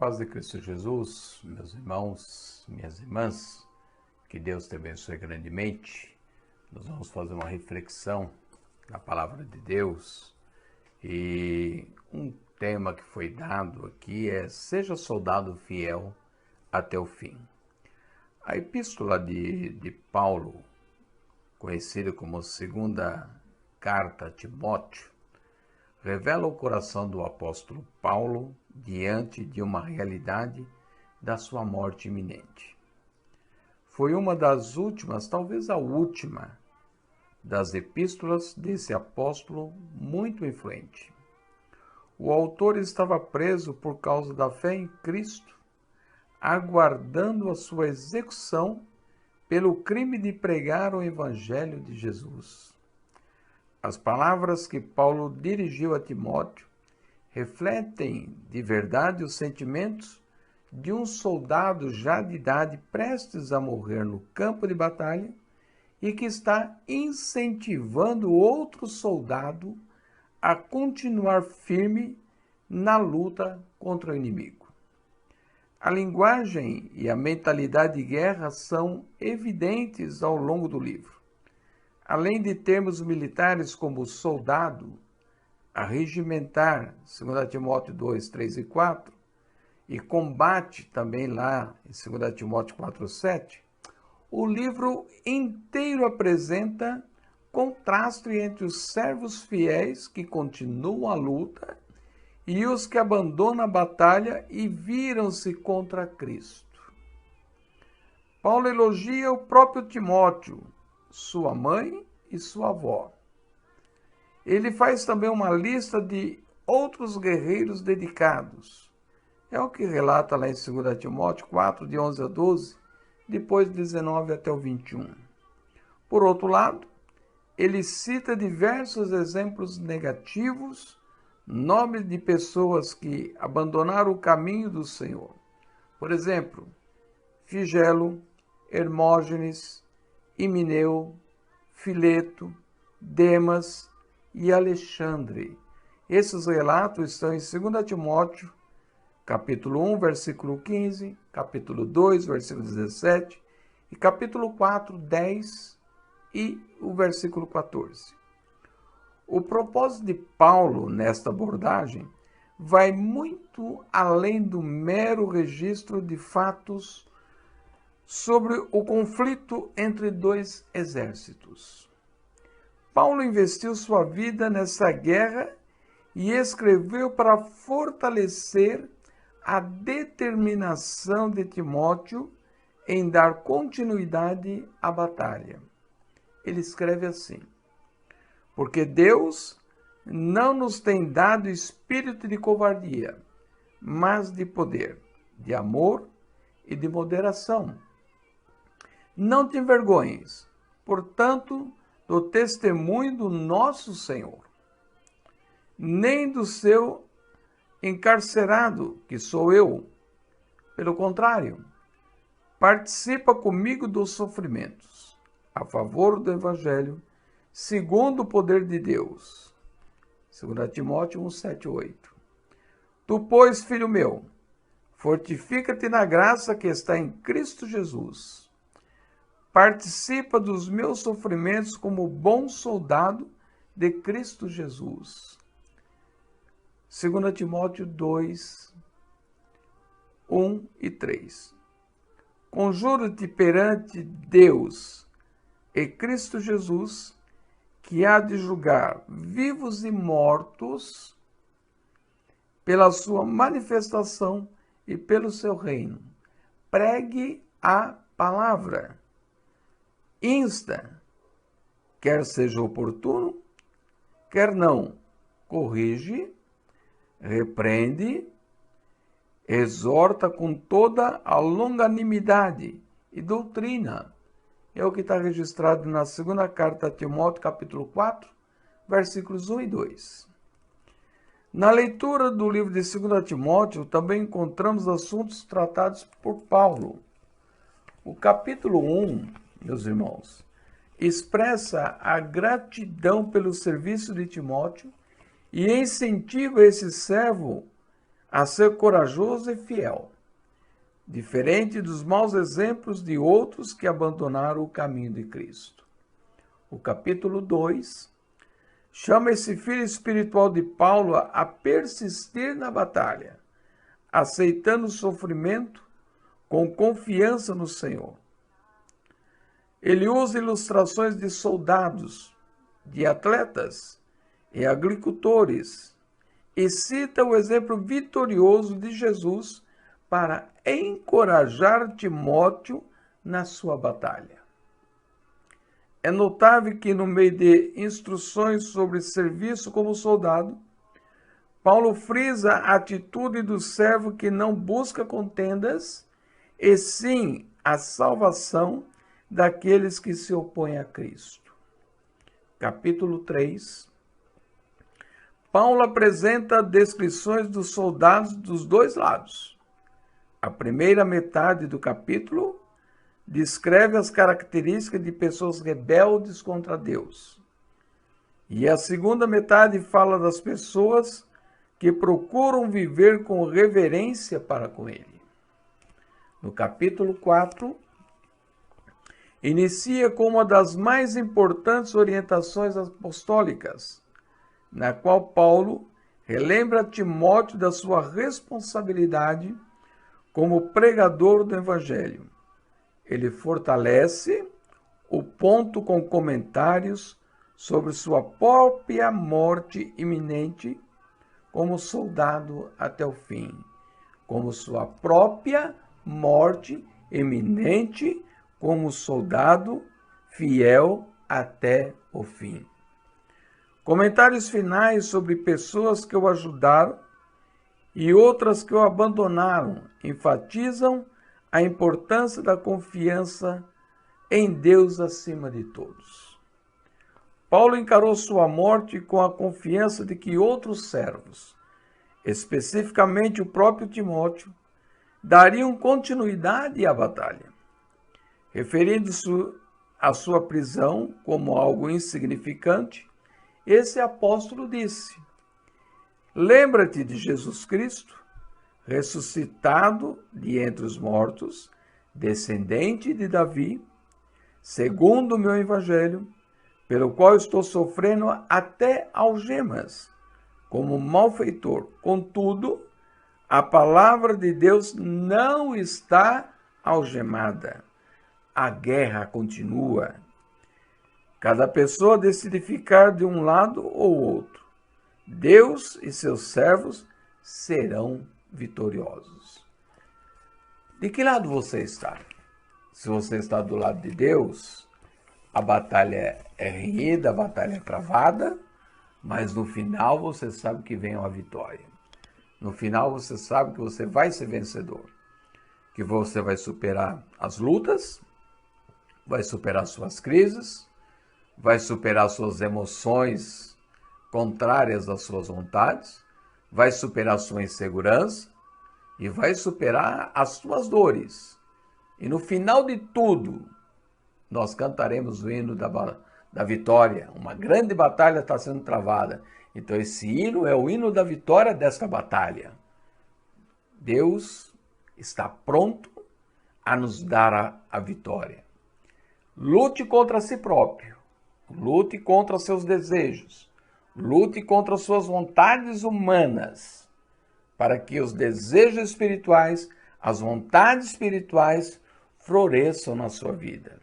paz de Cristo Jesus, meus irmãos, minhas irmãs, que Deus te abençoe grandemente. Nós vamos fazer uma reflexão na palavra de Deus e um tema que foi dado aqui é: seja soldado fiel até o fim. A epístola de Paulo, conhecida como segunda carta a Timóteo, revela o coração do apóstolo Paulo diante de uma realidade da sua morte iminente. Foi uma das últimas, talvez a última, das epístolas desse apóstolo muito influente. O autor estava preso por causa da fé em Cristo, aguardando a sua execução pelo crime de pregar o Evangelho de Jesus. As palavras que Paulo dirigiu a Timóteo refletem de verdade os sentimentos de um soldado já de idade prestes a morrer no campo de batalha e que está incentivando outro soldado a continuar firme na luta contra o inimigo. A linguagem e a mentalidade de guerra são evidentes ao longo do livro. Além de termos militares como soldado, arregimentar, 2 Timóteo 2, 3 e 4, e combate também lá em 2 Timóteo 4, 7, o livro inteiro apresenta contraste entre os servos fiéis que continuam a luta e os que abandonam a batalha e viram-se contra Cristo. Paulo elogia o próprio Timóteo, sua mãe e sua avó. Ele faz também uma lista de outros guerreiros dedicados. É o que relata lá em 2 Timóteo 4, de 11 a 12, depois de 19 até o 21. Por outro lado, ele cita diversos exemplos negativos, nomes de pessoas que abandonaram o caminho do Senhor. Por exemplo, Figelo, Hermógenes, Himeneu, Fileto, Demas e Alexandre. Esses relatos estão em 2 Timóteo, capítulo 1, versículo 15, capítulo 2, versículo 17, e capítulo 4, 10 e o versículo 14. O propósito de Paulo nesta abordagem vai muito além do mero registro de fatos sobre o conflito entre dois exércitos. Paulo investiu sua vida nessa guerra e escreveu para fortalecer a determinação de Timóteo em dar continuidade à batalha. Ele escreve assim: porque Deus não nos tem dado espírito de covardia, mas de poder, de amor e de moderação. Não te envergonhes, portanto, do testemunho do nosso Senhor, nem do seu encarcerado, que sou eu. Pelo contrário, participa comigo dos sofrimentos, a favor do Evangelho, segundo o poder de Deus. 2 Timóteo 1, 7, 8. Tu, pois, filho meu, fortifica-te na graça que está em Cristo Jesus. Participa dos meus sofrimentos como bom soldado de Cristo Jesus. 2 Timóteo 2, 1 e 3. Conjuro-te perante Deus e Cristo Jesus, que há de julgar vivos e mortos pela sua manifestação e pelo seu reino. Pregue a palavra. Insta, quer seja oportuno, quer não, corrige, repreende, exorta com toda a longanimidade e doutrina. É o que está registrado na segunda carta a Timóteo, capítulo 4, versículos 1 e 2. Na leitura do livro de 2 Timóteo, também encontramos assuntos tratados por Paulo. O capítulo 1, meus irmãos, expressa a gratidão pelo serviço de Timóteo e incentiva esse servo a ser corajoso e fiel, diferente dos maus exemplos de outros que abandonaram o caminho de Cristo. O capítulo 2 chama esse filho espiritual de Paulo a persistir na batalha, aceitando o sofrimento com confiança no Senhor. Ele usa ilustrações de soldados, de atletas e agricultores e cita o exemplo vitorioso de Jesus para encorajar Timóteo na sua batalha. É notável que, no meio de instruções sobre serviço como soldado, Paulo frisa a atitude do servo que não busca contendas, e sim a salvação daqueles que se opõem a Cristo. Capítulo 3. Paulo apresenta descrições dos soldados dos dois lados. A primeira metade do capítulo descreve as características de pessoas rebeldes contra Deus. E a segunda metade fala das pessoas que procuram viver com reverência para com Ele. No capítulo 4, inicia com uma das mais importantes orientações apostólicas, na qual Paulo relembra Timóteo da sua responsabilidade como pregador do Evangelho. Ele fortalece o ponto com comentários sobre sua própria morte iminente como soldado até o fim, como sua própria morte iminente como soldado fiel até o fim. Comentários finais sobre pessoas que o ajudaram e outras que o abandonaram enfatizam a importância da confiança em Deus acima de todos. Paulo encarou sua morte com a confiança de que outros servos, especificamente o próprio Timóteo, dariam continuidade à batalha. Referindo-se à sua prisão como algo insignificante, esse apóstolo disse: lembra-te de Jesus Cristo, ressuscitado de entre os mortos, descendente de Davi, segundo o meu evangelho, pelo qual estou sofrendo até algemas, como malfeitor. Contudo, a palavra de Deus não está algemada. A guerra continua. Cada pessoa decide ficar de um lado ou outro. Deus e seus servos serão vitoriosos. De que lado você está? Se você está do lado de Deus, a batalha é renhida, a batalha é travada, mas no final você sabe que vem uma vitória. No final você sabe que você vai ser vencedor, que você vai superar as lutas, vai superar suas crises, vai superar suas emoções contrárias às suas vontades, vai superar sua insegurança e vai superar as suas dores. E no final de tudo, nós cantaremos o hino da vitória. Uma grande batalha está sendo travada. Então esse hino é o hino da vitória desta batalha. Deus está pronto a nos dar a vitória. Lute contra si próprio. Lute contra seus desejos. Lute contra suas vontades humanas, para que os desejos espirituais, as vontades espirituais floresçam na sua vida.